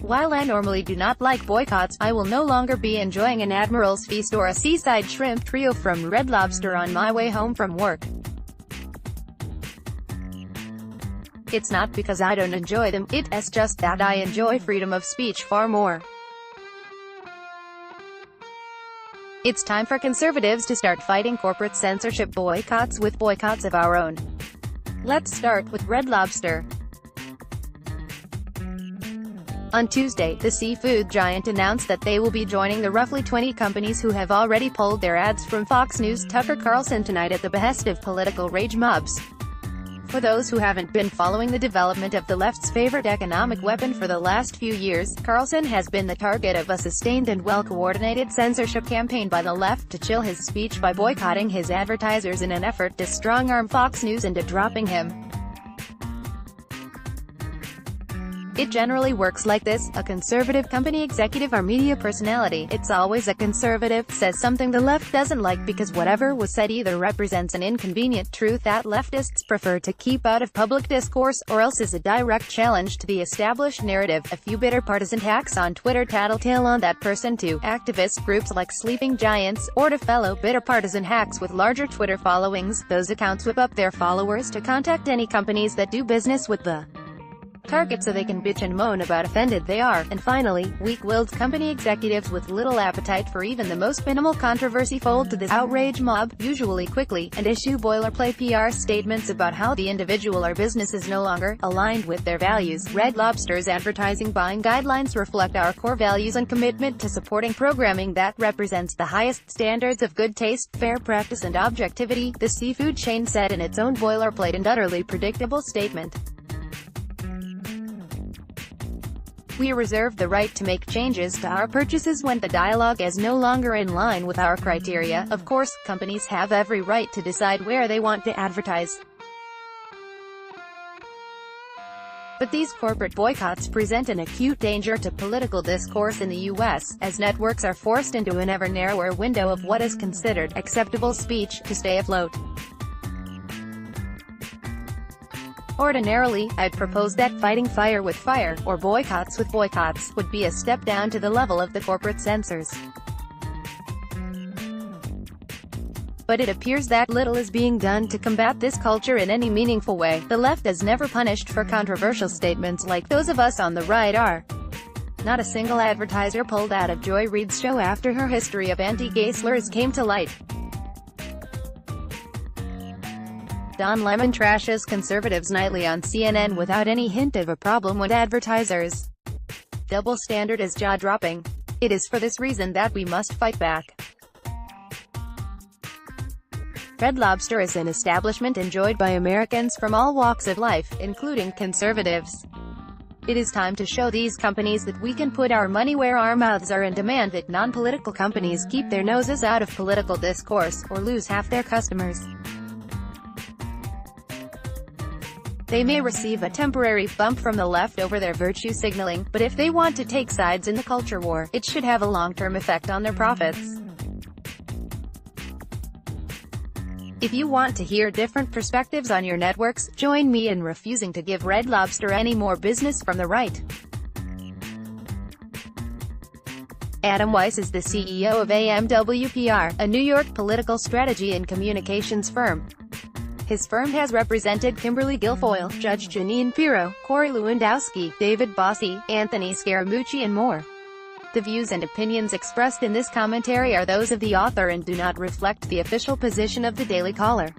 While I normally do not like boycotts, I will no longer be enjoying an Admiral's feast or a Seaside Shrimp Trio from Red Lobster on my way home from work. It's not because I don't enjoy them, it's just that I enjoy freedom of speech far more. It's time for conservatives to start fighting corporate censorship boycotts with boycotts of our own. Let's start with Red Lobster. On Tuesday, the seafood giant announced that they will be joining the roughly 20 companies who have already pulled their ads from Fox News' Tucker Carlson tonight at the behest of political rage mobs. For those who haven't been following the development of the left's favorite economic weapon for the last few years, Carlson has been the target of a sustained and well-coordinated censorship campaign by the left to chill his speech by boycotting his advertisers in an effort to strong-arm Fox News into dropping him. It generally works like this: a conservative company executive or media personality, it's always a conservative, says something the left doesn't like because whatever was said either represents an inconvenient truth that leftists prefer to keep out of public discourse, or else is a direct challenge to the established narrative. A few bitter partisan hacks on Twitter tattletale on that person to activist groups like Sleeping Giants, or to fellow bitter partisan hacks with larger Twitter followings. Those accounts whip up their followers to contact any companies that do business with the target so they can bitch and moan about offended they are. And finally, weak-willed company executives with little appetite for even the most minimal controversy fold to this outrage mob, usually quickly, and issue boilerplate PR statements about how the individual or business is no longer aligned with their values. Red Lobster's advertising buying guidelines reflect our core values and commitment to supporting programming that represents the highest standards of good taste, fair practice and objectivity, the seafood chain said in its own boilerplate and utterly predictable statement. We reserve the right to make changes to our purchases when the dialogue is no longer in line with our criteria. Of course, companies have every right to decide where they want to advertise. But these corporate boycotts present an acute danger to political discourse in the U.S., as networks are forced into an ever narrower window of what is considered acceptable speech to stay afloat. Ordinarily, I'd propose that fighting fire with fire, or boycotts with boycotts, would be a step down to the level of the corporate censors. But it appears that little is being done to combat this culture in any meaningful way. The left is never punished for controversial statements like those of us on the right are. Not a single advertiser pulled out of Joy Reid's show after her history of anti-gay slurs came to light. Don Lemon trashes conservatives nightly on CNN without any hint of a problem with advertisers. Double standard is jaw-dropping. It is for this reason that we must fight back. Red Lobster is an establishment enjoyed by Americans from all walks of life, including conservatives. It is time to show these companies that we can put our money where our mouths are and demand that non-political companies keep their noses out of political discourse, or lose half their customers. They may receive a temporary bump from the left over their virtue signaling, but if they want to take sides in the culture war, it should have a long-term effect on their profits. If you want to hear different perspectives on your networks, join me in refusing to give Red Lobster any more business from the right. Adam Weiss is the CEO of AMWPR, a New York political strategy and communications firm. His firm has represented Kimberly Guilfoyle, Judge Jeanine Pirro, Corey Lewandowski, David Bossie, Anthony Scaramucci and more. The views and opinions expressed in this commentary are those of the author and do not reflect the official position of the Daily Caller.